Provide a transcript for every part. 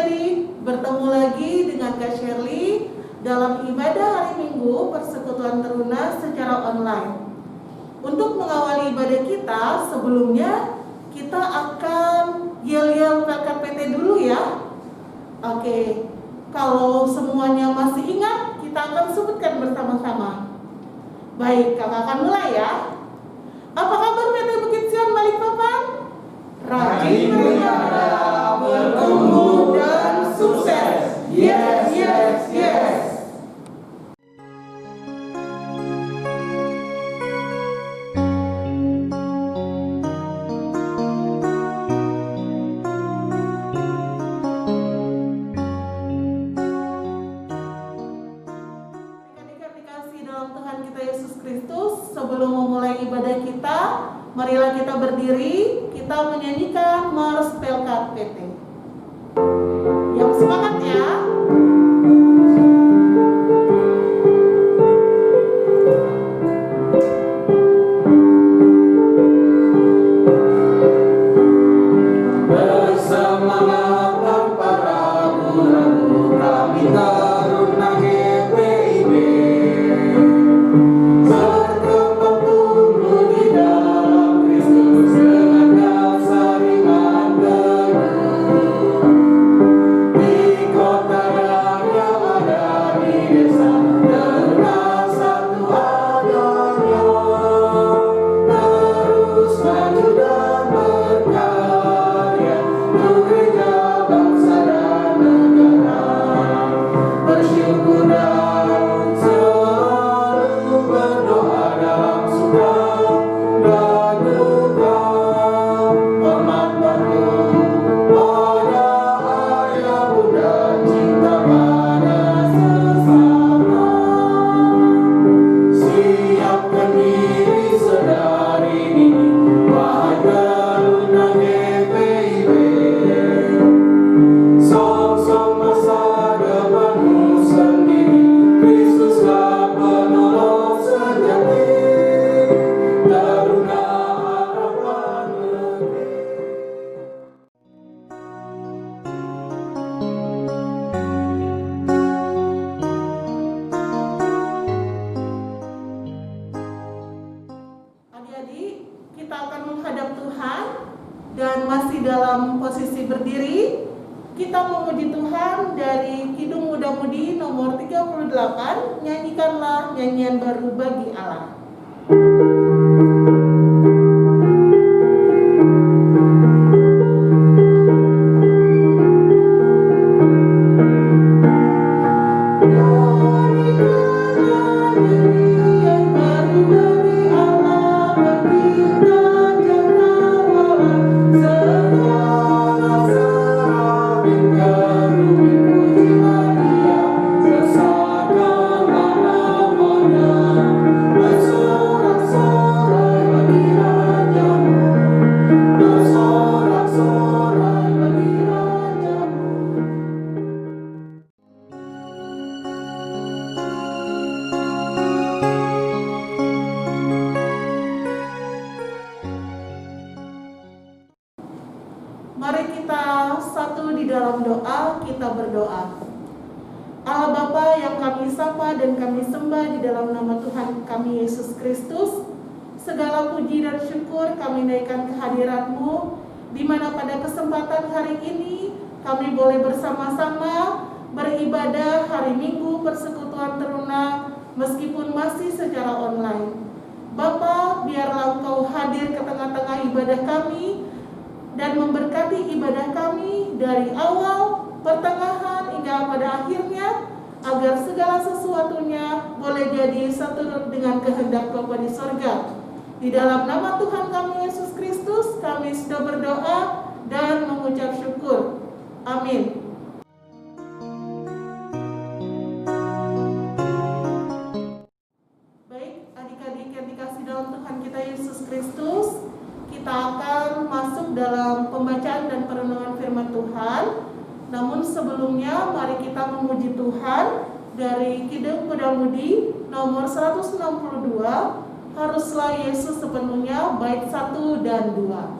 Adik-adik, bertemu lagi dengan Kak Shirley dalam ibadah hari Minggu Persekutuan Teruna secara online. Untuk mengawali ibadah kita, sebelumnya kita akan yel-yel PKPT dulu ya. Oke, kalau semuanya masih ingat, kita akan sebutkan bersama-sama. Baik, kakak akan mulai ya. Apa kabar PT Bukit Sion Balikpapan? Rajin beribadah, bertumbuh dan sukses. Yes, yes, yes. Adik-adik dikasih dalam Tuhan kita Yesus Kristus, sebelum memulai ibadah kita, marilah kita berdiri, kita menyanyikan Mars Pelkat PT. Yang semangat ya. Bersemangat tanpa ragu-ragu kami taruna GPIB, berkembang tumbuh di dalam Kristus dengan dasar iman teguh. Di kota dan yang ada di desa, Teruna satu adanya, terus maju dan berkarya untuk gereja, bangsa dan negara. Bersyukur dan selalu berdoa dalam suka dan duka. Hormat bakti pada ayah bunda, cinta pada sesama. Siapkan diri sedari dini, wahai taruna GPIB. Song-song masa depanmu sendiri, Kristuslah penolong sejati. Taruna harapan negeri. Adik-adik, kita akan menghadap Tuhan dan masih dalam posisi berdiri. Kita memuji Tuhan dari Kidung Muda Mudi nomor 38, nyanyikanlah nyanyian baru bagi Allah. Nyanyikan baru bagi Allah, pencipta cakrawala, segala serafim keruing pujilah Dia, besarkanlah namanya, bersorak-sorai bagi Rajamu, bersorak-sorai bagi Rajamu. Mari kita satu di dalam doa, kita berdoa. Allah Bapa yang kami sapa dan kami sembah di dalam nama Tuhan kami Yesus Kristus, segala puji dan syukur kami naikkan kehadirat-Mu, di mana pada kesempatan hari ini kami boleh bersama-sama beribadah hari Minggu Persekutuan Teruna meskipun masih secara online. Bapa, biarlah Engkau hadir ke tengah-tengah ibadah kami dan memberkati ibadah kami dari awal, pertengahan, hingga pada akhirnya, agar segala sesuatunya boleh jadi satu dengan kehendak Bapa di sorga. Di dalam nama Tuhan kami Yesus Kristus, kami sudah berdoa dan mengucap syukur. Amin. Baik, adik-adik yang dikasih dalam Tuhan kita Yesus Kristus, kita akan masuk dalam pembacaan dan perenungan firman Tuhan. Namun sebelumnya mari kita memuji Tuhan dari Kidung Muda Mudi nomor 162, haruslah Yesus sepenuhnya, bait 1 dan 2.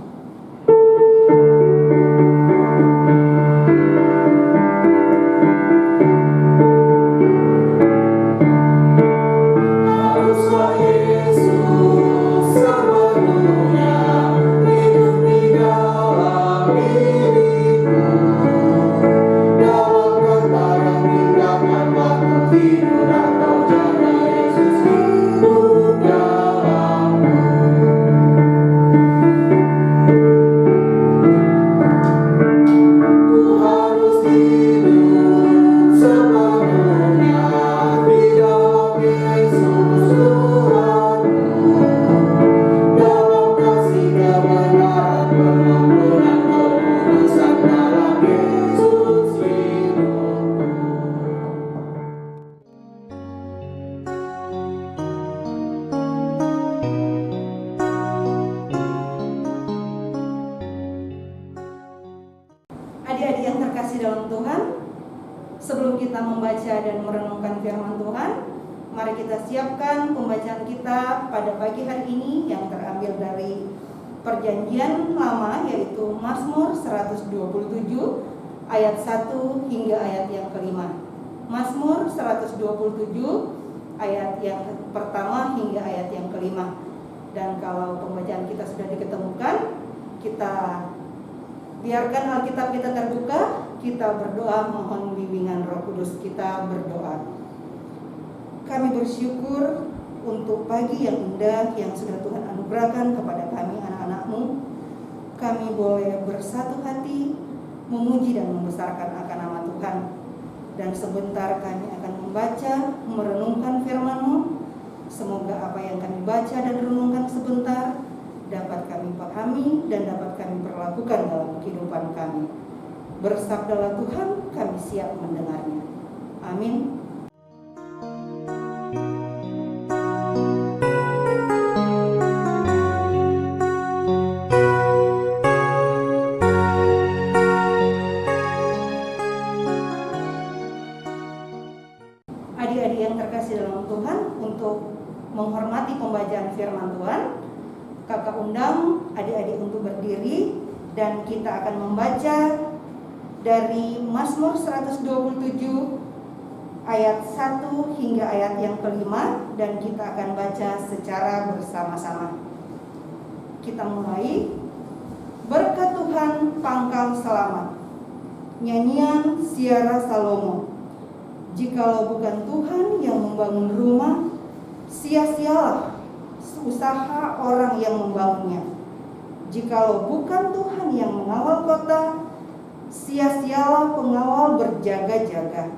Sebelum kita membaca dan merenungkan firman Tuhan, mari kita siapkan pembacaan kita pada pagi hari ini yang terambil dari Perjanjian Lama, yaitu Mazmur 127 ayat 1 hingga ayat yang kelima. Mazmur 127 ayat yang pertama hingga ayat yang kelima. Dan kalau pembacaan kita sudah diketemukan, kita biarkan Alkitab kita terbuka, kita berdoa mohon bimbingan Roh Kudus. Kita berdoa. Kami bersyukur untuk pagi yang indah yang sudah Tuhan anugerahkan kepada kami anak-anak-Mu. Kami boleh bersatu hati memuji dan membesarkan akan nama Tuhan. Dan sebentar kami akan membaca, merenungkan firman-Mu. Semoga apa yang kami baca dan renungkan sebentar dapat kami pahami dan dapat kami perlakukan dalam kehidupan kami. Bersabdalah Tuhan, kami siap mendengarnya. Amin. Adik-adik yang terkasih dalam Tuhan, untuk menghormati pembacaan firman Tuhan, kakak undang adik-adik untuk berdiri dan kita akan membaca dari Mazmur 127 ayat 1 hingga ayat yang kelima, dan kita akan baca secara bersama-sama. Kita mulai. Berkat Tuhan pangkal selamat. Nyanyian Ziarah Salomo. Jikalau bukan Tuhan yang membangun rumah, sia-sialah usaha orang yang membangunnya. Jikalau bukan Tuhan yang mengawal kota, sia-sialah pengawal berjaga-jaga.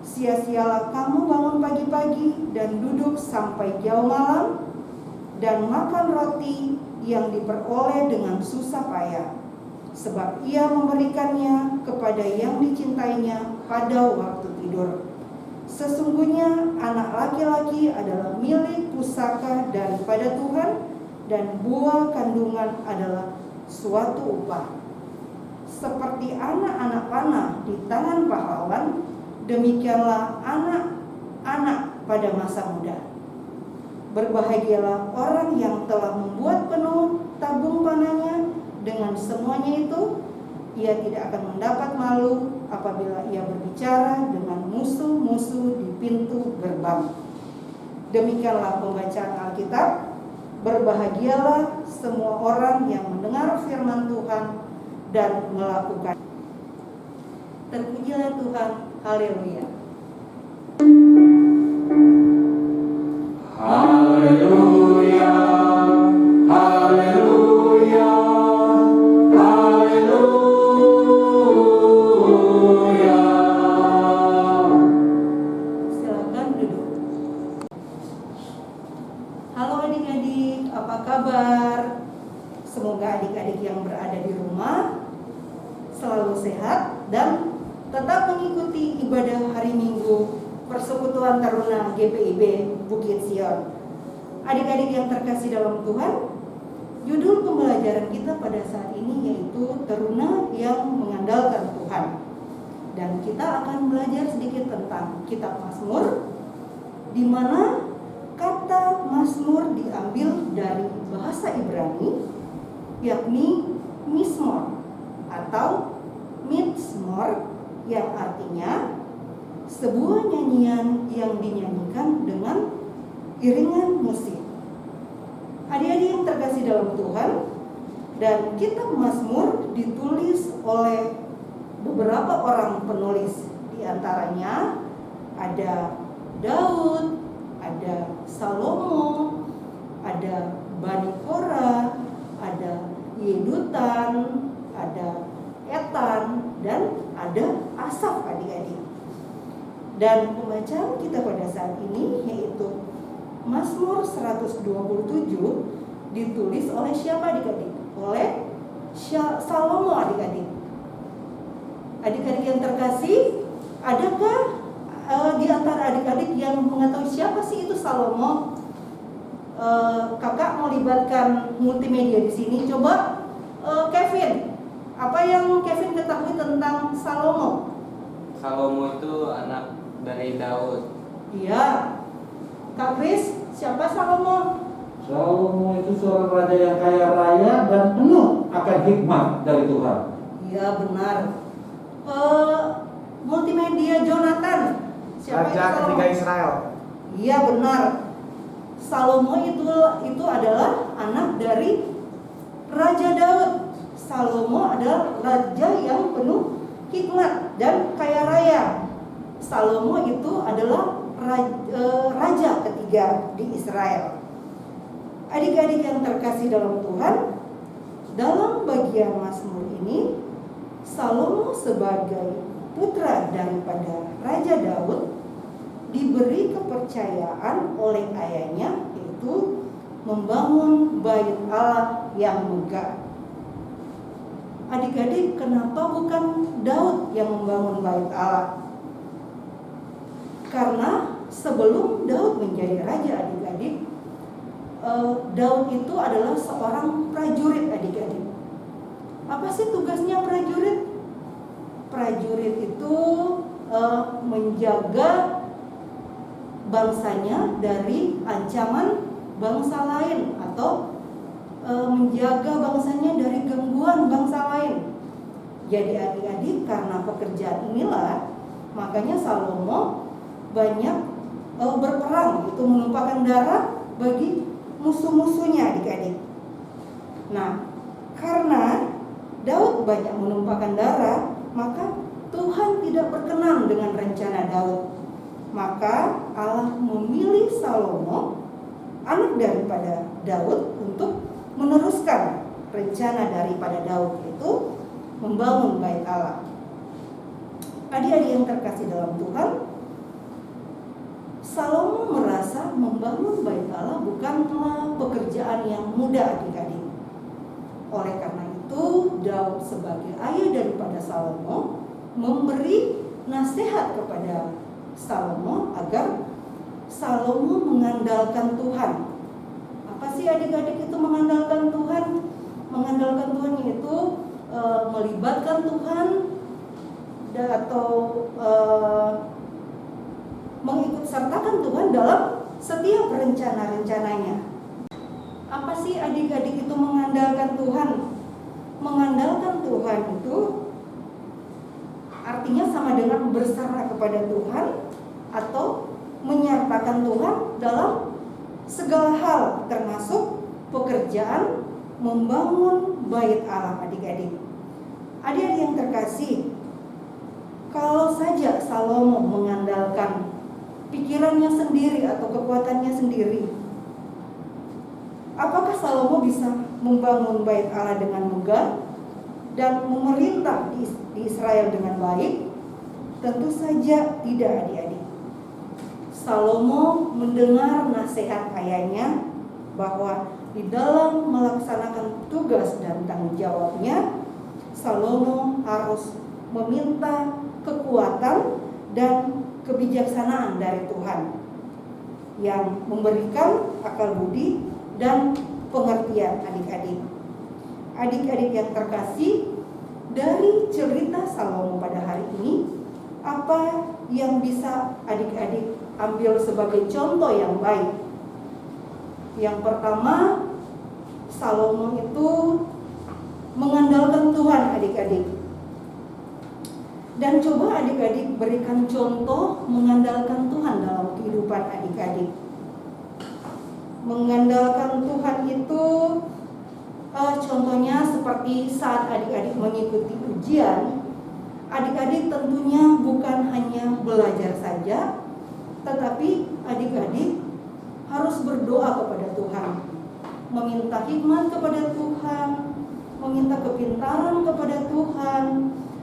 Sia-sialah kamu bangun pagi-pagi dan duduk sampai jauh malam, dan makan roti yang diperoleh dengan susah payah, sebab ia memberikannya kepada yang dicintainya pada waktu tidur. Sesungguhnya anak laki-laki adalah milik pusaka daripada Tuhan, dan buah kandungan adalah suatu upah. Seperti anak-anak panah di tangan pahlawan, demikianlah anak-anak pada masa muda. Berbahagialah orang yang telah membuat penuh tabung panahnya. Dengan semuanya itu, ia tidak akan mendapat malu apabila ia berbicara dengan musuh-musuh di pintu gerbang. Demikianlah pembacaan Alkitab. Berbahagialah semua orang yang mendengar firman Tuhan dan melakukan. Terpujilah Tuhan. Haleluya. Haleluya, haleluya, haleluya. Silakan duduk. Halo adik-adik, apa kabar? Semoga adik-adik yang berada di rumah selalu sehat dan tetap mengikuti ibadah hari Minggu Persekutuan Taruna GPIB Bukit Sion. Adik-adik yang terkasih dalam Tuhan, judul pembelajaran kita pada saat ini yaitu Taruna yang Mengandalkan Tuhan. Dan kita akan belajar sedikit tentang kitab Mazmur, di mana kata Mazmur diambil dari bahasa Ibrani, yakni Mizmor atau Mizmor, yang artinya sebuah nyanyian yang dinyanyikan dengan iringan musik. Adik-adik yang terkasih dalam Tuhan, dan kitab Mazmur ditulis oleh beberapa orang penulis. Di antaranya ada Daud, ada Salomo, ada Bani Korah, ada Yedutan, ada Etan, dan ada Asaf, adik-adik. Dan pembacaan kita pada saat ini yaitu Mazmur 127 ditulis oleh siapa, adik-adik? Oleh Salomo, adik-adik. Adik-adik yang terkasih, adakah di antara adik-adik yang mengetahui siapa sih itu Salomo? Kakak mau libatkan multimedia di sini. Coba Kevin, apa yang Kevin ketahui tentang Salomo? Salomo itu anak dari Daud. Iya. Kak Kris, siapa Salomo? Salomo itu seorang raja yang kaya raya dan penuh akan hikmat dari Tuhan. Iya benar. Multimedia Jonathan. Siapa Raja itu ketiga Salomo? Israel. Iya benar. Salomo itu adalah anak dari Raja Daud. Salomo adalah raja yang penuh hikmat dan kaya raya. Salomo itu adalah raja ketiga di Israel. Adik-adik yang terkasih dalam Tuhan, dalam bagian Mazmur ini, Salomo sebagai putra daripada Raja Daud diberi kepercayaan oleh ayahnya, yaitu membangun bait Allah yang megah. Adik-adik, kenapa bukan Daud yang membangun bait Allah? Karena sebelum Daud menjadi raja, adik-adik, Daud itu adalah seorang prajurit, adik-adik. Apa sih tugasnya prajurit? Prajurit itu menjaga bangsanya dari ancaman bangsa lain, atau menjaga bangsanya dari gangguan bangsa lain. Jadi adik-adik, karena pekerjaan inilah makanya Salomo banyak berperang, itu menumpahkan darah bagi musuh-musuhnya, adik-adik. Nah, karena Daud banyak menumpahkan darah, maka Tuhan tidak berkenan dengan rencana Daud. Maka Allah memilih Salomo, anak daripada Daud, untuk meneruskan rencana daripada Daud, yaitu membangun bait Allah. Adik-adik yang terkasih dalam Tuhan, Salomo merasa membangun bait Allah bukanlah pekerjaan yang mudah, adik-adik. Oleh karena itu, Daud sebagai ayah daripada Salomo memberi nasihat kepada Salomo agar Salomo mengandalkan Tuhan. Apa sih adik-adik itu mengandalkan Tuhan? Mengandalkan Tuhan yaitu melibatkan Tuhan atau mengikut sertakan Tuhan dalam setiap rencana-rencananya. Apa sih adik-adik itu mengandalkan Tuhan? Mengandalkan Tuhan itu artinya sama dengan bersarah kepada Tuhan atau menyertakan Tuhan dalam segala hal, termasuk pekerjaan membangun bait Allah, adik-adik. Adik-adik yang terkasih, kalau saja Salomo mengandalkan pikirannya sendiri atau kekuatannya sendiri, apakah Salomo bisa membangun bait Allah dengan megah dan memerintah di Israel dengan baik? Tentu saja tidak, adik-adik. Salomo mendengar nasihat ayahnya bahwa di dalam melaksanakan tugas dan tanggung jawabnya, Salomo harus meminta kekuatan dan kebijaksanaan dari Tuhan yang memberikan akal budi dan pengertian, adik-adik. Adik-adik yang terkasih, dari cerita Salomo pada hari ini, apa yang bisa adik-adik ambil sebagai contoh yang baik? Yang pertama, Salomo itu mengandalkan Tuhan, adik-adik. Dan coba adik-adik berikan contoh mengandalkan Tuhan dalam kehidupan adik-adik. Mengandalkan Tuhan itu contohnya seperti saat adik-adik mengikuti ujian. Adik-adik tentunya bukan hanya belajar saja, tetapi adik-adik harus berdoa kepada Tuhan, meminta hikmat kepada Tuhan, meminta kepintaran kepada Tuhan.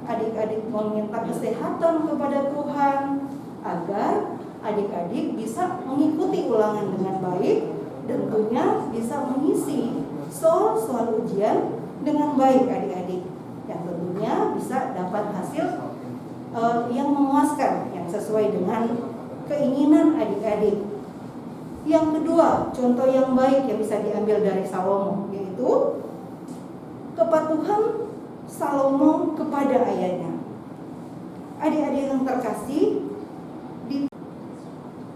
Adik-adik meminta kesehatan kepada Tuhan agar adik-adik bisa mengikuti ulangan dengan baik, dan tentunya bisa mengisi soal-soal ujian dengan baik, adik-adik, yang tentunya bisa dapat hasil yang memuaskan, yang sesuai dengan keinginan adik-adik. Yang kedua, contoh yang baik yang bisa diambil dari Salomo, yaitu kepatuhan Salomo kepada ayahnya. Adik-adik yang terkasih, di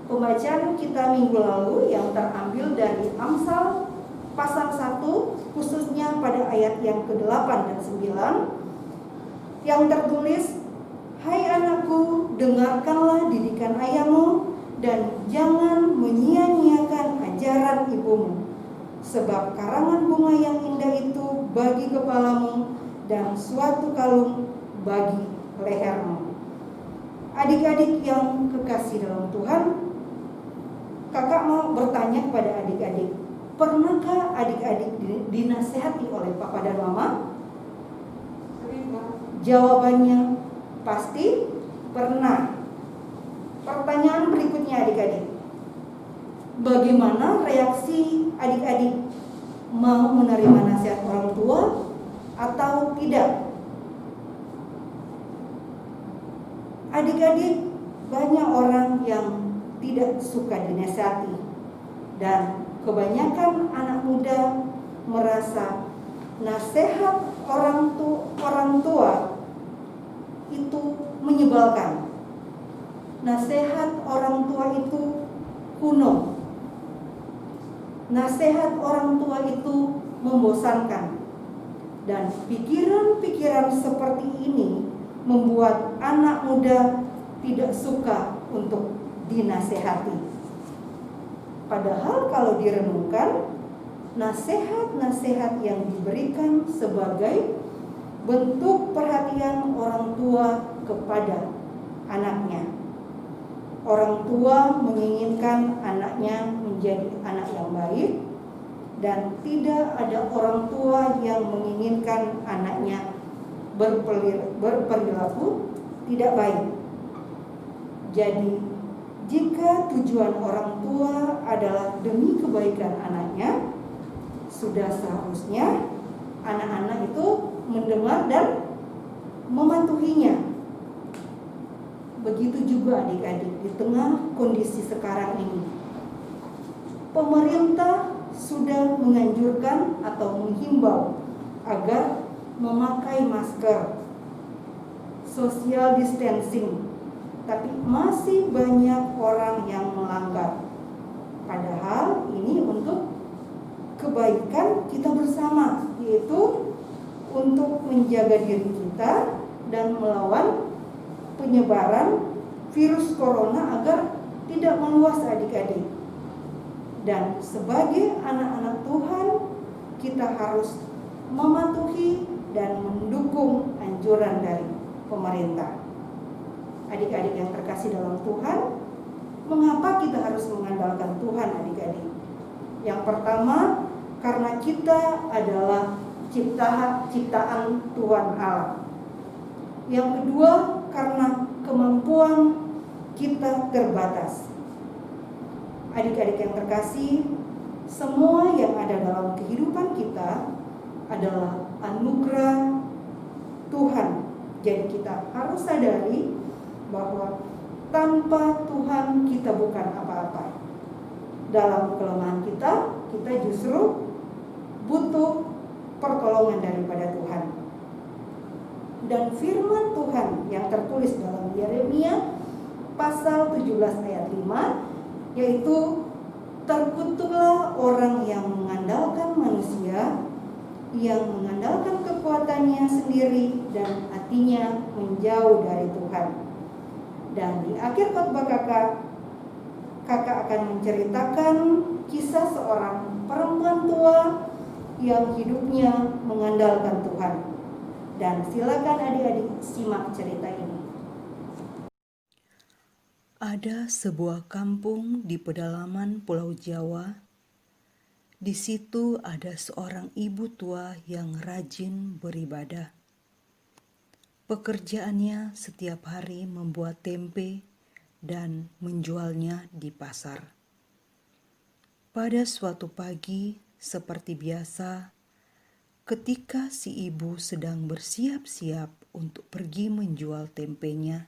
pembacaan kita minggu lalu yang terambil dari Amsal pasal 1, khususnya pada ayat yang ke-8 dan 9, yang tertulis, "Hai anakku, dengarkanlah didikan ayahmu dan jangan menyia-nyiakan ajaran ibumu, sebab karangan bunga yang indah itu bagi kepalamu dan suatu kalung bagi lehermu." Adik-adik yang kekasih dalam Tuhan, kakak mau bertanya kepada adik-adik, pernahkah adik-adik dinasehati oleh papa dan mama? Jawabannya pasti pernah. Pertanyaan berikutnya adik-adik, bagaimana reaksi adik-adik? Mau menerima nasihat orang tua atau tidak? Adik-adik, banyak orang yang tidak suka dinasihati, dan kebanyakan anak muda merasa nasihat orang tua itu menyebalkan. Nasihat orang tua itu kuno. Nasihat orang tua itu membosankan. Dan pikiran-pikiran seperti ini membuat anak muda tidak suka untuk dinasehati. Padahal kalau direnungkan, nasihat-nasihat yang diberikan sebagai bentuk perhatian orang tua kepada anaknya. Orang tua menginginkan anaknya menjadi anak yang baik, dan tidak ada orang tua yang menginginkan anaknya berperilaku tidak baik. Jadi, jika tujuan orang tua adalah demi kebaikan anaknya, sudah seharusnya anak-anak itu mendengar dan mematuhinya. Begitu juga adik-adik di tengah kondisi sekarang ini. Pemerintah sudah menganjurkan atau menghimbau agar memakai masker, social distancing, tapi masih banyak orang yang melanggar. Padahal ini untuk kebaikan kita bersama, yaitu untuk menjaga diri kita dan melawan penyebaran virus corona agar tidak meluas adik-adik. Dan sebagai anak-anak Tuhan, kita harus mematuhi dan mendukung anjuran dari pemerintah. Adik-adik yang terkasih dalam Tuhan, mengapa kita harus mengandalkan Tuhan adik-adik? Yang pertama, karena kita adalah ciptaan Tuhan Allah. Yang kedua, karena kemampuan kita terbatas. Adik-adik yang terkasih, semua yang ada dalam kehidupan kita adalah anugerah Tuhan. Jadi kita harus sadari bahwa tanpa Tuhan kita bukan apa-apa. Dalam kelemahan kita justru butuh pertolongan daripada Tuhan. Dan firman Tuhan yang tertulis dalam Yeremia pasal 17 ayat 5, yaitu terkutuklah orang yang mengandalkan manusia, yang mengandalkan kekuatannya sendiri dan hatinya menjauh dari Tuhan. Dan di akhir khotbah kakak akan menceritakan kisah seorang perempuan tua yang hidupnya mengandalkan Tuhan. Dan silakan adik-adik simak cerita ini. Ada sebuah kampung di pedalaman Pulau Jawa. Di situ ada seorang ibu tua yang rajin beribadah. Pekerjaannya setiap hari membuat tempe dan menjualnya di pasar. Pada suatu pagi, seperti biasa, ketika si ibu sedang bersiap-siap untuk pergi menjual tempenya,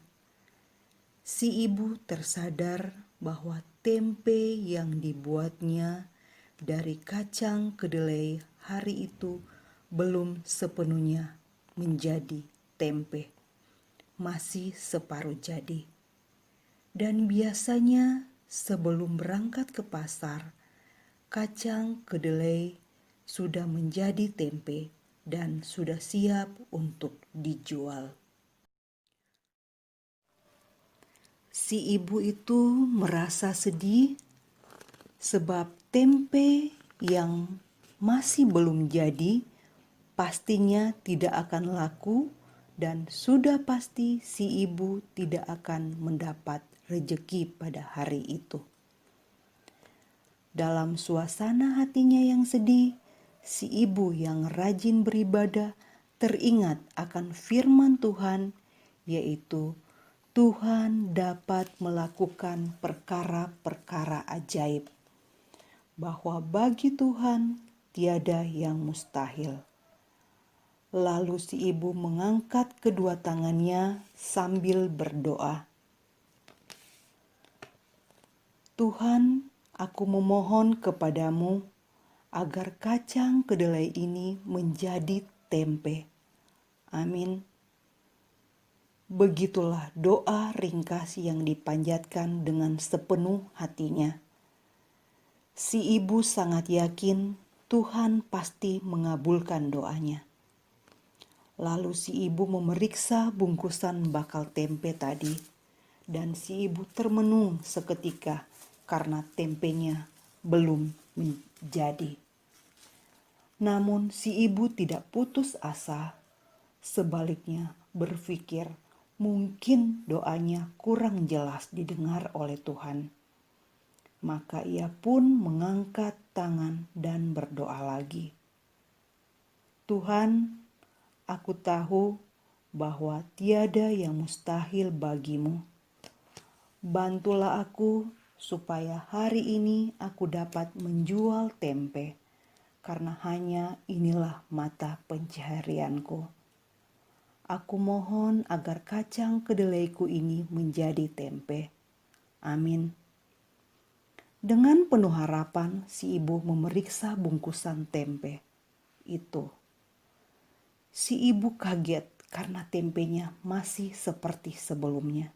si ibu tersadar bahwa tempe yang dibuatnya dari kacang kedelai hari itu belum sepenuhnya menjadi tempe. masih separuh jadi. Dan biasanya sebelum berangkat ke pasar, kacang kedelai sudah menjadi tempe dan sudah siap untuk dijual. Si ibu itu merasa sedih sebab tempe yang masih belum jadi pastinya tidak akan laku dan sudah pasti si ibu tidak akan mendapat rejeki pada hari itu. Dalam suasana hatinya yang sedih, si ibu yang rajin beribadah teringat akan firman Tuhan, yaitu Tuhan dapat melakukan perkara-perkara ajaib, bahwa bagi Tuhan tiada yang mustahil. Lalu si ibu mengangkat kedua tangannya sambil berdoa. Tuhan, aku memohon kepadamu agar kacang kedelai ini menjadi tempe. Amin. Begitulah doa ringkas yang dipanjatkan dengan sepenuh hatinya. Si ibu sangat yakin Tuhan pasti mengabulkan doanya. Lalu si ibu memeriksa bungkusan bakal tempe tadi, dan si ibu termenung seketika karena tempenya belum menjadi. Namun si ibu tidak putus asa, sebaliknya berpikir mungkin doanya kurang jelas didengar oleh Tuhan. Maka ia pun mengangkat tangan dan berdoa lagi. Tuhan, aku tahu bahwa tiada yang mustahil bagimu. Bantulah aku supaya hari ini aku dapat menjual tempe, karena hanya inilah mata pencaharianku. Aku mohon agar kacang kedelaiku ini menjadi tempe. Amin. Dengan penuh harapan, si ibu memeriksa bungkusan tempe itu. Si ibu kaget karena tempenya masih seperti sebelumnya.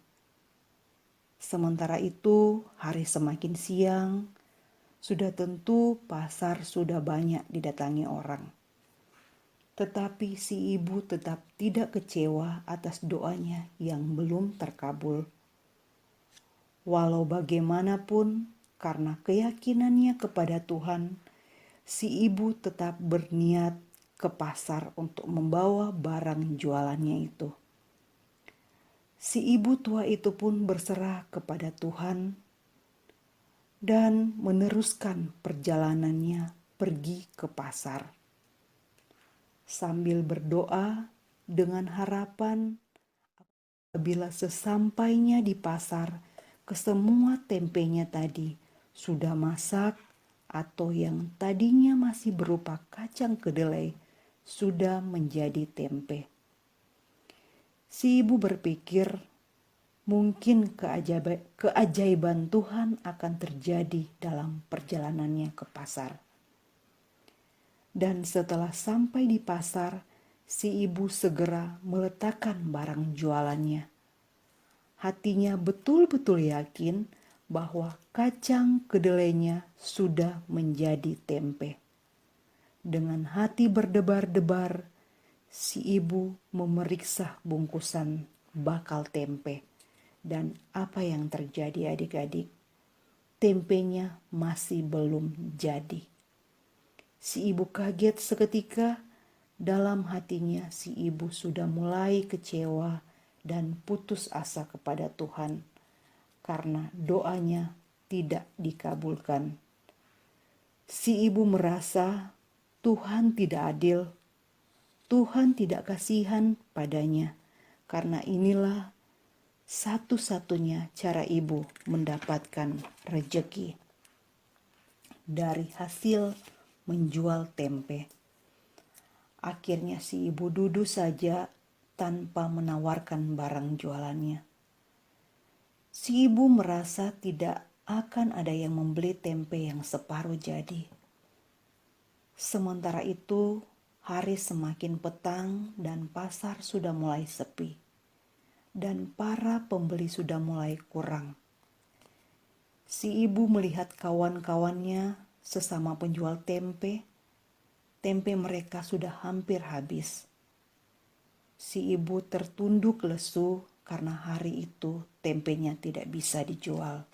Sementara itu, hari semakin siang, sudah tentu pasar sudah banyak didatangi orang. Tetapi si ibu tetap tidak kecewa atas doanya yang belum terkabul. Walau bagaimanapun, karena keyakinannya kepada Tuhan, si ibu tetap berniat ke pasar untuk membawa barang jualannya itu. Si ibu tua itu pun berserah kepada Tuhan dan meneruskan perjalanannya pergi ke pasar. Sambil berdoa dengan harapan apabila sesampainya di pasar, kesemua tempenya tadi sudah masak atau yang tadinya masih berupa kacang kedelai sudah menjadi tempe. Si ibu berpikir mungkin keajaiban Tuhan akan terjadi dalam perjalanannya ke pasar. Dan setelah sampai di pasar, si ibu segera meletakkan barang jualannya. Hatinya betul-betul yakin bahwa kacang kedelainya sudah menjadi tempe. Dengan hati berdebar-debar, si ibu memeriksa bungkusan bakal tempe. Dan apa yang terjadi adik-adik? Tempenya masih belum jadi. Si ibu kaget seketika. Dalam hatinya si ibu sudah mulai kecewa dan putus asa kepada Tuhan karena doanya tidak dikabulkan. Si ibu merasa Tuhan tidak adil, Tuhan tidak kasihan padanya, karena inilah satu-satunya cara ibu mendapatkan rejeki dari hasil menjual tempe. Akhirnya si ibu duduk saja tanpa menawarkan barang jualannya. Si ibu merasa tidak akan ada yang membeli tempe yang separuh jadi. Sementara itu, hari semakin petang dan pasar sudah mulai sepi. dan para pembeli sudah mulai kurang. Si ibu melihat kawan-kawannya sesama penjual tempe mereka sudah hampir habis. Si ibu tertunduk lesu karena hari itu tempenya tidak bisa dijual.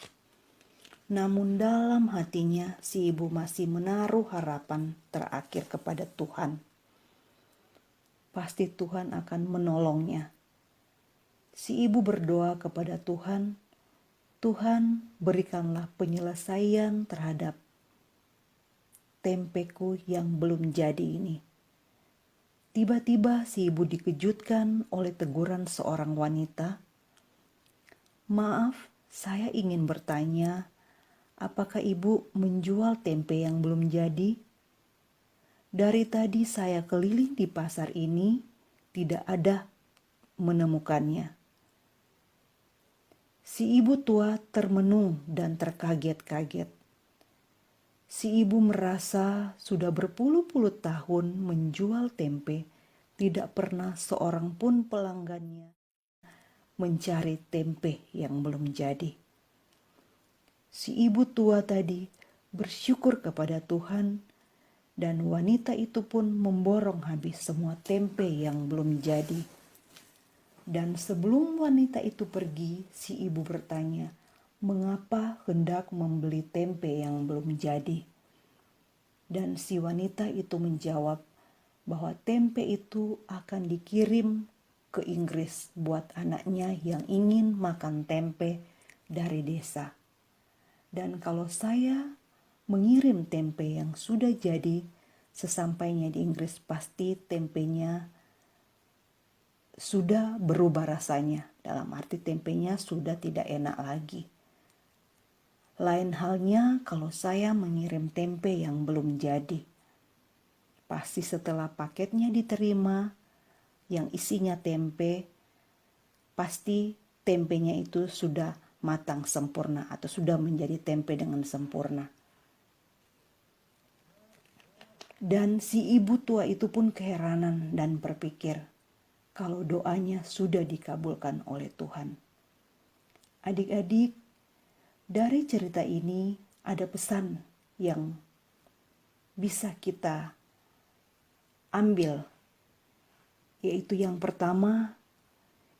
Namun dalam hatinya si ibu masih menaruh harapan terakhir kepada Tuhan. Pasti Tuhan akan menolongnya. Si ibu berdoa kepada Tuhan, Tuhan berikanlah penyelesaian terhadap tempeku yang belum jadi ini. Tiba-tiba si ibu dikejutkan oleh teguran seorang wanita. Maaf, saya ingin bertanya, apakah ibu menjual tempe yang belum jadi? Dari tadi saya keliling di pasar ini, tidak ada menemukannya. Si ibu tua termenung dan terkaget-kaget. Si ibu merasa sudah berpuluh-puluh tahun menjual tempe, tidak pernah seorang pun pelanggannya mencari tempe yang belum jadi. Si ibu tua tadi bersyukur kepada Tuhan, dan wanita itu pun memborong habis semua tempe yang belum jadi. Dan sebelum wanita itu pergi, si ibu bertanya, mengapa hendak membeli tempe yang belum jadi? Dan si wanita itu menjawab bahwa tempe itu akan dikirim ke Inggris buat anaknya yang ingin makan tempe dari desa. Dan kalau saya mengirim tempe yang sudah jadi, sesampainya di Inggris pasti tempenya sudah berubah rasanya. Dalam arti tempenya sudah tidak enak lagi. Lain halnya kalau saya mengirim tempe yang belum jadi. Pasti setelah paketnya diterima, yang isinya tempe, pasti tempenya itu sudah matang sempurna atau sudah menjadi tempe dengan sempurna. Dan si ibu tua itu pun keheranan dan berpikir kalau doanya sudah dikabulkan oleh Tuhan. Adik-adik, dari cerita ini ada pesan yang bisa kita ambil, yaitu yang pertama,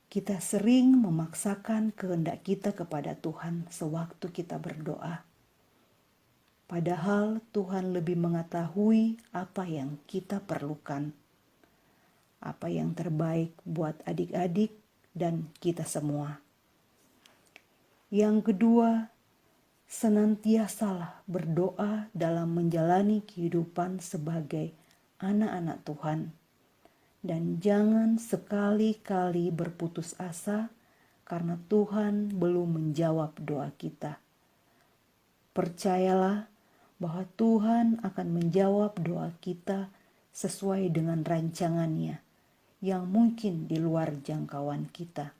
kita sering memaksakan kehendak kita kepada Tuhan sewaktu kita berdoa. Padahal Tuhan lebih mengetahui apa yang kita perlukan, apa yang terbaik buat adik-adik dan kita semua. Yang kedua, senantiasalah berdoa dalam menjalani kehidupan sebagai anak-anak Tuhan. Dan jangan sekali-kali berputus asa karena Tuhan belum menjawab doa kita. Percayalah bahwa Tuhan akan menjawab doa kita sesuai dengan rancangannya yang mungkin di luar jangkauan kita.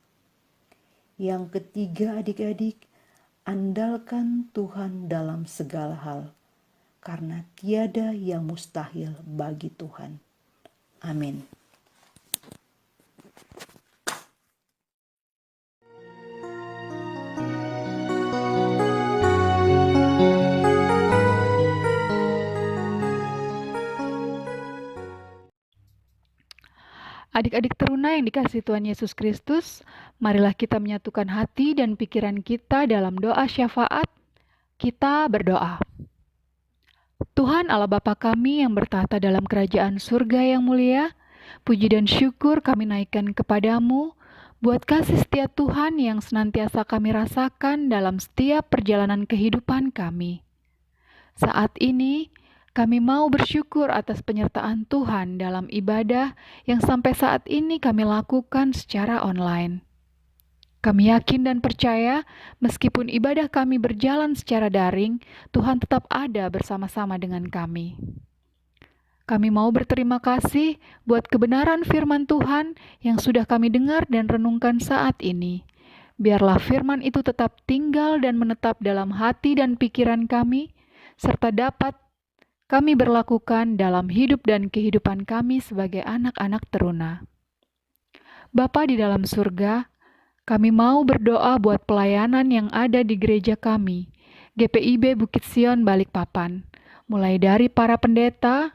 Yang ketiga, adik-adik, andalkan Tuhan dalam segala hal, karena tiada yang mustahil bagi Tuhan. Amin. Adik-adik teruna yang dikasihi Tuhan Yesus Kristus, marilah kita menyatukan hati dan pikiran kita dalam doa syafaat. Kita berdoa. Tuhan Allah Bapa kami yang bertahta dalam kerajaan surga yang mulia, puji dan syukur kami naikkan kepadamu buat kasih setia Tuhan yang senantiasa kami rasakan dalam setiap perjalanan kehidupan kami. Saat ini, kami mau bersyukur atas penyertaan Tuhan dalam ibadah yang sampai saat ini kami lakukan secara online. Kami yakin dan percaya, meskipun ibadah kami berjalan secara daring, Tuhan tetap ada bersama-sama dengan kami. Kami mau berterima kasih buat kebenaran firman Tuhan yang sudah kami dengar dan renungkan saat ini. Biarlah firman itu tetap tinggal dan menetap dalam hati dan pikiran kami, serta dapat kami berlakukan dalam hidup dan kehidupan kami sebagai anak-anak teruna. Bapa di dalam surga, Kami mau berdoa buat pelayanan yang ada di gereja kami, GPIB Bukit Sion Balikpapan, mulai dari para pendeta,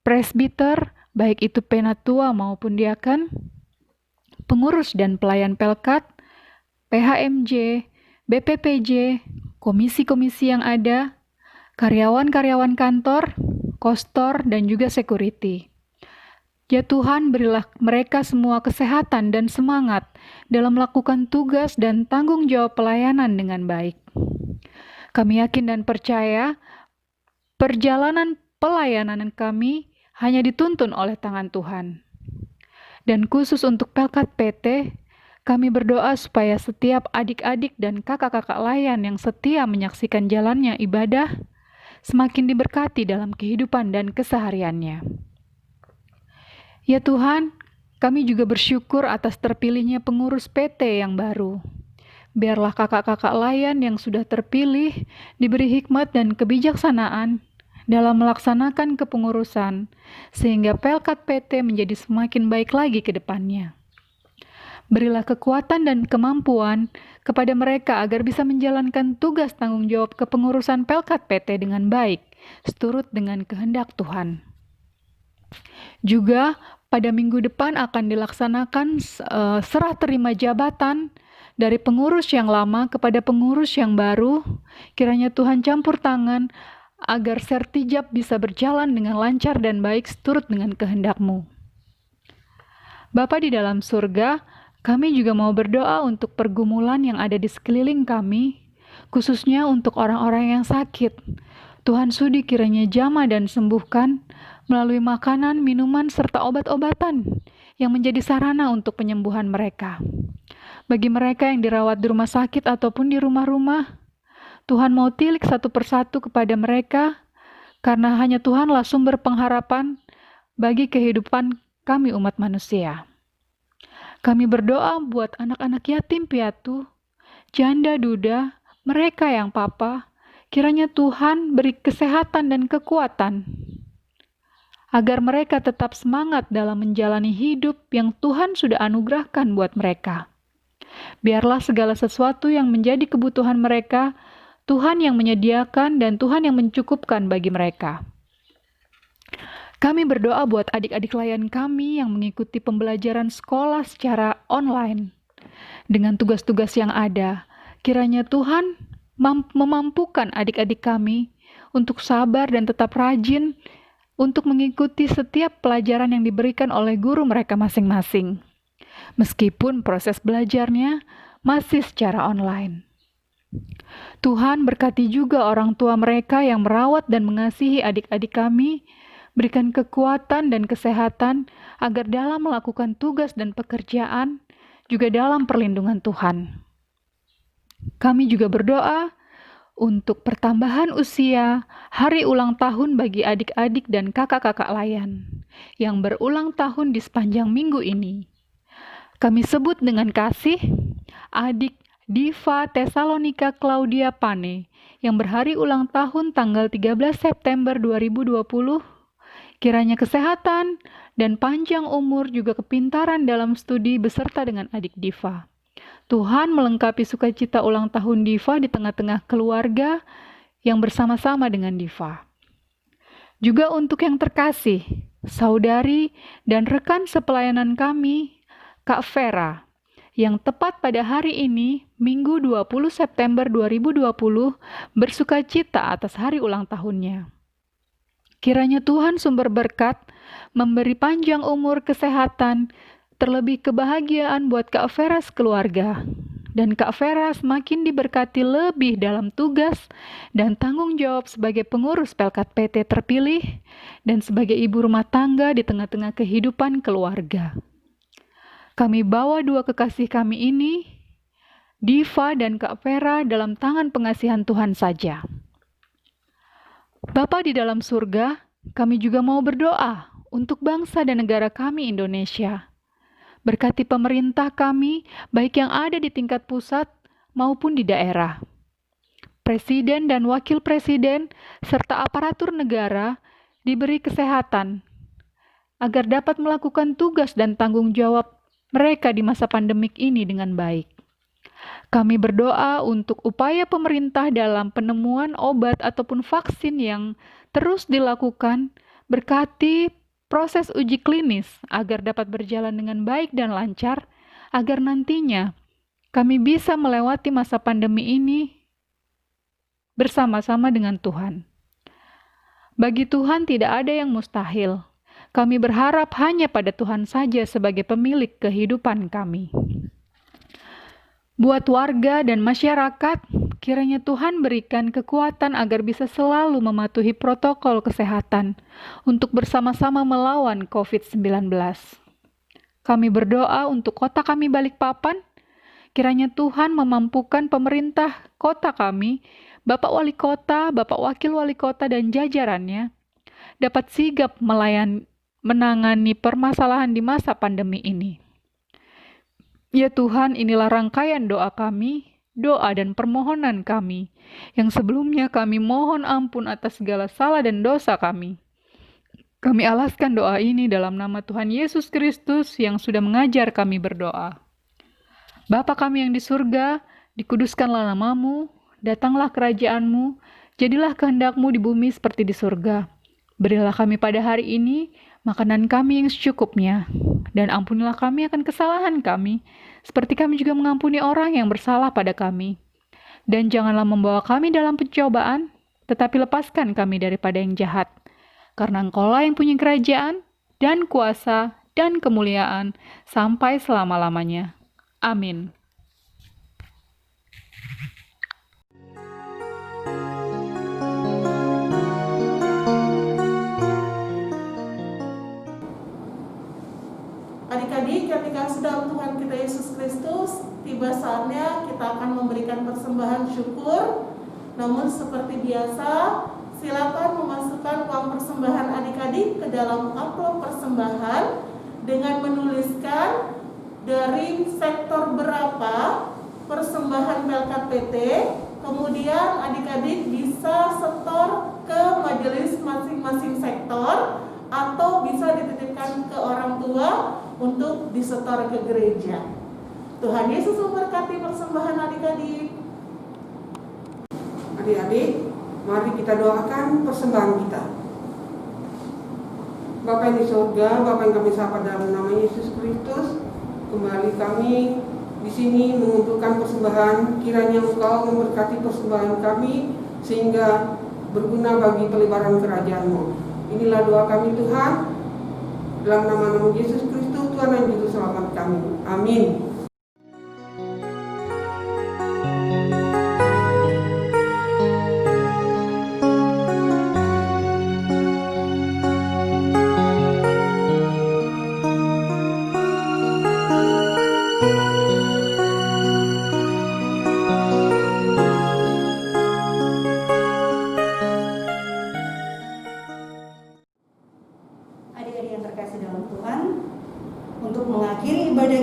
presbiter, baik itu penatua maupun diaken, pengurus dan pelayan Pelkat, PHMJ, BPPJ, komisi-komisi yang ada, karyawan-karyawan kantor, kostor, dan juga security. Ya Tuhan, berilah mereka semua kesehatan dan semangat dalam melakukan tugas dan tanggung jawab pelayanan dengan baik. Kami yakin dan percaya perjalanan pelayanan kami hanya dituntun oleh tangan Tuhan. Dan khusus untuk Pelkat PT, kami berdoa supaya setiap adik-adik dan kakak-kakak layan yang setia menyaksikan jalannya ibadah semakin diberkati dalam kehidupan dan kesehariannya. Ya Tuhan, kami juga bersyukur atas terpilihnya pengurus PT yang baru. Biarlah kakak-kakak layan yang sudah terpilih diberi hikmat dan kebijaksanaan dalam melaksanakan kepengurusan, sehingga Pelkat PT menjadi semakin baik lagi ke depannya. Berilah kekuatan dan kemampuan kepada mereka agar bisa menjalankan tugas tanggung jawab kepengurusan Pelkat PT dengan baik, seturut dengan kehendak Tuhan. Juga pada minggu depan akan dilaksanakan serah terima jabatan dari pengurus yang lama kepada pengurus yang baru. Kiranya Tuhan campur tangan agar sertijab bisa berjalan dengan lancar dan baik seturut dengan kehendak-Mu. Bapa di dalam surga, kami juga mau berdoa untuk pergumulan yang ada di sekeliling kami, khususnya untuk orang-orang yang sakit. Tuhan sudi kiranya jamah dan sembuhkan melalui makanan, minuman, serta obat-obatan yang menjadi sarana untuk penyembuhan mereka. Bagi mereka yang dirawat di rumah sakit ataupun di rumah-rumah, Tuhan mau tilik satu persatu kepada mereka, karena hanya Tuhanlah sumber pengharapan bagi kehidupan kami umat manusia. Kami berdoa buat anak-anak yatim piatu, janda duda, mereka yang papa, kiranya Tuhan beri kesehatan dan kekuatan, agar mereka tetap semangat dalam menjalani hidup yang Tuhan sudah anugerahkan buat mereka. Biarlah segala sesuatu yang menjadi kebutuhan mereka, Tuhan yang menyediakan dan Tuhan yang mencukupkan bagi mereka. Kami berdoa buat adik-adik layan kami yang mengikuti pembelajaran sekolah secara online. Dengan tugas-tugas yang ada, kiranya Tuhan memampukan adik-adik kami untuk sabar dan tetap rajin untuk mengikuti setiap pelajaran yang diberikan oleh guru mereka masing-masing, meskipun proses belajarnya masih secara online. Tuhan berkati juga orang tua mereka yang merawat dan mengasihi adik-adik kami, berikan kekuatan dan kesehatan agar dalam melakukan tugas dan pekerjaan, juga dalam perlindungan Tuhan. Kami juga berdoa untuk pertambahan usia hari ulang tahun bagi adik-adik dan kakak-kakak layan yang berulang tahun di sepanjang minggu ini. Kami sebut dengan kasih adik Diva Tesalonika Claudia Pane yang berhari ulang tahun tanggal 13 September 2020. Kiranya kesehatan dan panjang umur juga kepintaran dalam studi beserta dengan adik Diva. Tuhan melengkapi sukacita ulang tahun Diva di tengah-tengah keluarga yang bersama-sama dengan Diva. Juga untuk yang terkasih, saudari dan rekan sepelayanan kami, Kak Vera, yang tepat pada hari ini, Minggu 20 September 2020, bersukacita atas hari ulang tahunnya. Kiranya Tuhan sumber berkat, memberi panjang umur, kesehatan, terlebih kebahagiaan buat Kak Vera sekeluarga. Dan Kak Vera semakin diberkati lebih dalam tugas dan tanggung jawab sebagai pengurus Pelkat PT terpilih dan sebagai ibu rumah tangga di tengah-tengah kehidupan keluarga. Kami bawa dua kekasih kami ini, Diva dan Kak Vera, dalam tangan pengasihan Tuhan saja. Bapa di dalam surga, kami juga mau berdoa untuk bangsa dan negara kami Indonesia. Berkati pemerintah kami, baik yang ada di tingkat pusat maupun di daerah. Presiden dan wakil presiden, serta aparatur negara diberi kesehatan, agar dapat melakukan tugas dan tanggung jawab mereka di masa pandemik ini dengan baik. Kami berdoa untuk upaya pemerintah dalam penemuan obat ataupun vaksin yang terus dilakukan, berkati proses uji klinis agar dapat berjalan dengan baik dan lancar, agar nantinya kami bisa melewati masa pandemi ini bersama-sama dengan Tuhan. Bagi Tuhan tidak ada yang mustahil. Kami berharap hanya pada Tuhan saja sebagai pemilik kehidupan kami. Buat warga dan masyarakat, kiranya Tuhan berikan kekuatan agar bisa selalu mematuhi protokol kesehatan untuk bersama-sama melawan COVID-19. Kami berdoa untuk kota kami Balikpapan, kiranya Tuhan memampukan pemerintah kota kami, Bapak Wali Kota, Bapak Wakil Wali Kota, dan jajarannya dapat sigap menangani permasalahan di masa pandemi ini. Ya Tuhan, inilah rangkaian doa kami, doa dan permohonan kami, yang sebelumnya kami mohon ampun atas segala salah dan dosa kami. Kami alaskan doa ini dalam nama Tuhan Yesus Kristus yang sudah mengajar kami berdoa. Bapa kami yang di surga, dikuduskanlah namamu, datanglah kerajaan-Mu, jadilah kehendak-Mu di bumi seperti di surga. Berilah kami pada hari ini makanan kami yang secukupnya, dan ampunilah kami akan kesalahan kami, seperti kami juga mengampuni orang yang bersalah pada kami. Dan janganlah membawa kami dalam pencobaan, tetapi lepaskan kami daripada yang jahat. Karena Engkaulah yang punya kerajaan, dan kuasa, dan kemuliaan, sampai selama-lamanya. Amin. Adik-adik yang dikasihi dalam Tuhan kita Yesus Kristus, tiba saatnya kita akan memberikan persembahan syukur. Namun seperti biasa, silakan memasukkan uang persembahan adik-adik ke dalam amplop persembahan dengan menuliskan dari sektor berapa persembahan Pelkat PT. Kemudian adik-adik bisa setor ke majelis masing-masing sektor atau bisa dititipkan ke orang tua untuk disetor ke gereja. Tuhan Yesus memberkati persembahan adik-adik. Adik-adik, mari kita doakan persembahan kita. Bapa yang di surga, Bapa yang kami sapa dalam nama Yesus Kristus, kembali kami di sini mengumpulkan persembahan. Kiranya Engkau memberkati persembahan kami sehingga berguna bagi pelebaran kerajaan-Mu. Inilah doa kami Tuhan, dalam nama Yesus Kristus, Tuhan dan Juru Selamat kami. Amin. Adik-adik yang terkasih dalam Tuhan, untuk mengakhiri ibadah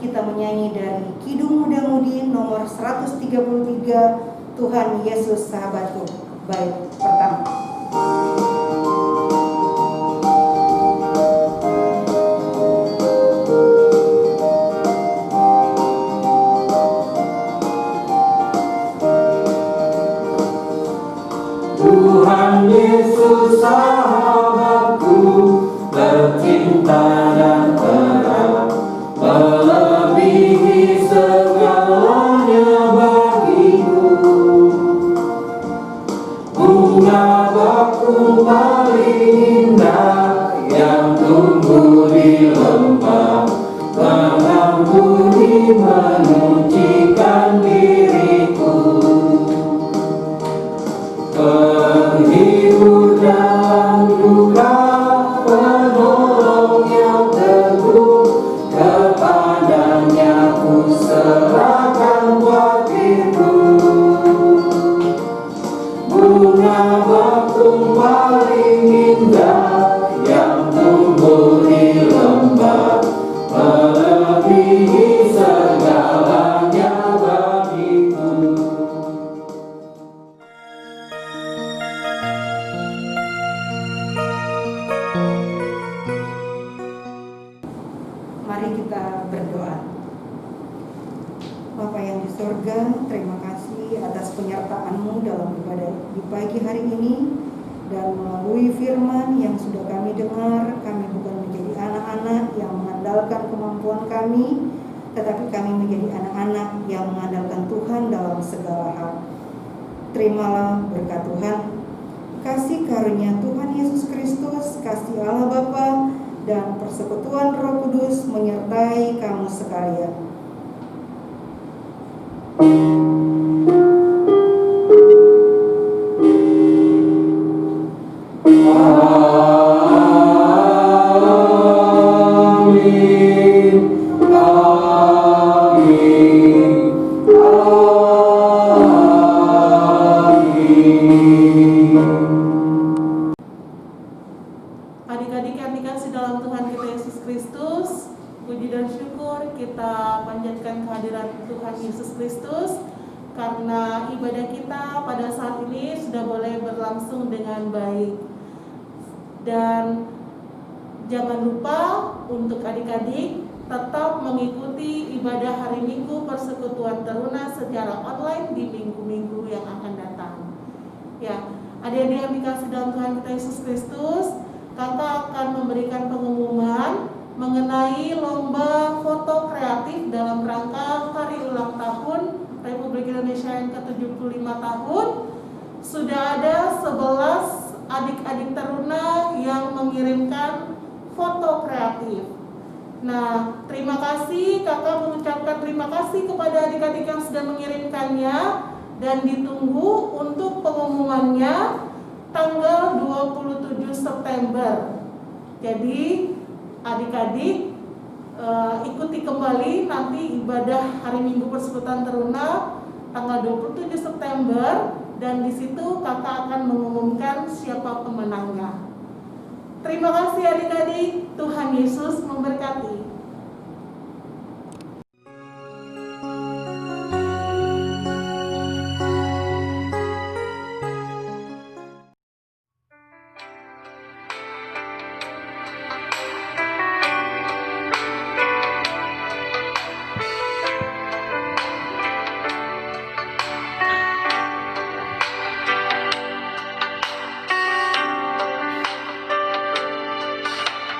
kita menyanyi dari Kidung Muda-Mudi nomor 133, Tuhan Yesus Sahabatku, bait pertama. Tuhan Yesus sahabatku, tercinta dan terang, melebihi segalanya bagiku. Bunga bakung paling indah yang tumbuh di lembah, mengampuni menyucikan diriku. Penghibur dalam duka, penolong yang teguh, kepadanya ku serahkan hatiku. Bunga bakung paling indah yang tumbuh di lembah, melebihi segalanya bagiku. surga, terima kasih atas penyertaan-Mu dalam ibadah di pagi hari ini. Dan melalui firman yang sudah kami dengar, kami bukan menjadi anak-anak yang mengandalkan kemampuan kami, tetapi kami menjadi anak-anak yang mengandalkan Tuhan dalam segala hal. Terimalah berkat Tuhan, kasih karunia Tuhan Yesus Kristus, kasih Allah Bapa, dan persekutuan Roh Kudus menyertai kamu sekalian. Adik-adik yang dikasih dalam Tuhan kita Yesus Kristus, puji dan syukur kita panjatkan kehadiran Tuhan Yesus Kristus karena ibadah kita pada saat ini sudah boleh berlangsung dengan baik. Dan jangan lupa untuk adik-adik tetap mengikuti ibadah hari Minggu Persekutuan Teruna secara online di minggu-minggu yang akan datang. Ya, adik-adik yang dikasih dalam Tuhan kita Yesus Kristus, Kakak akan memberikan pengumuman mengenai lomba foto kreatif dalam rangka hari ulang tahun Republik Indonesia yang ke-75 tahun. Sudah ada 11 adik-adik teruna yang mengirimkan foto kreatif. Nah, terima kasih, Kakak mengucapkan terima kasih kepada adik-adik yang sudah mengirimkannya dan ditunggu untuk pengumumannya tanggal 27 September. Jadi adik-adik ikuti kembali nanti ibadah hari Minggu Persekutuan Teruna tanggal 27 September dan di situ Kakak akan mengumumkan siapa pemenangnya. Terima kasih adik-adik, Tuhan Yesus memberkati.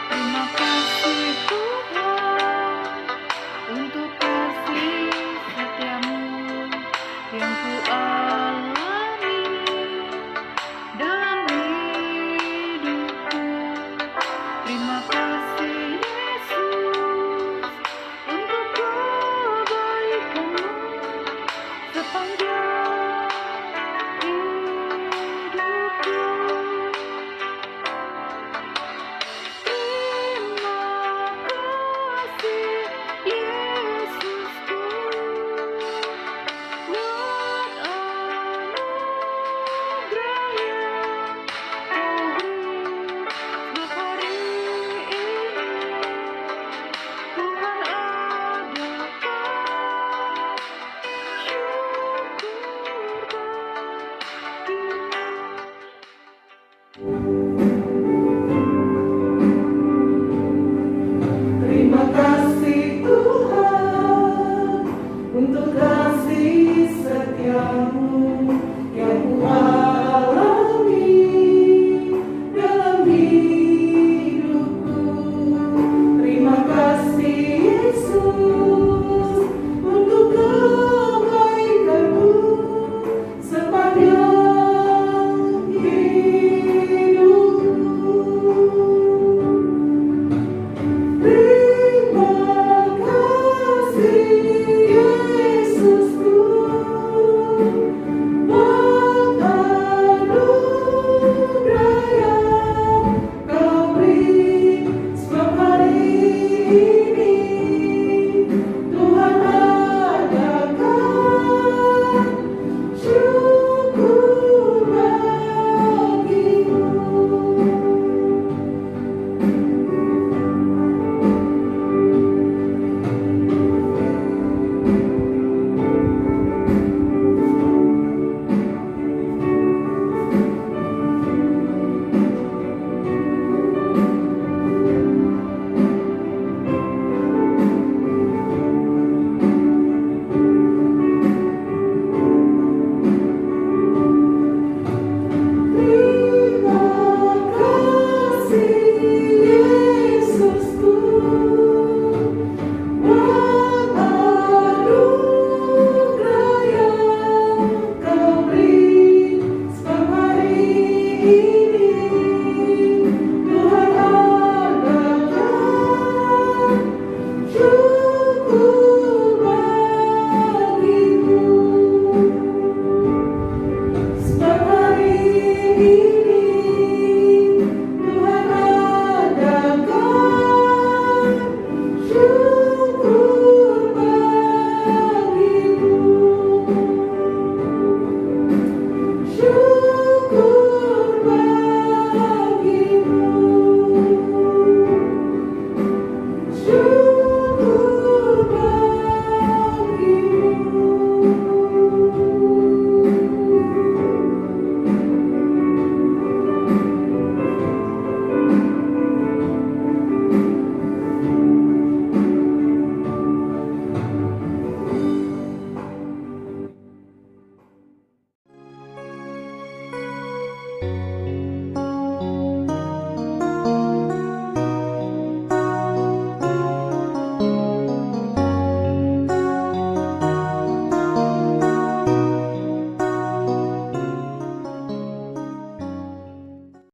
Terima kasih Tuhan untuk kasih setiamu yang ku alami dalam hidupku. Terima kasih Yesus untuk kebaikanmu sepanjang hidupku. Terima kasih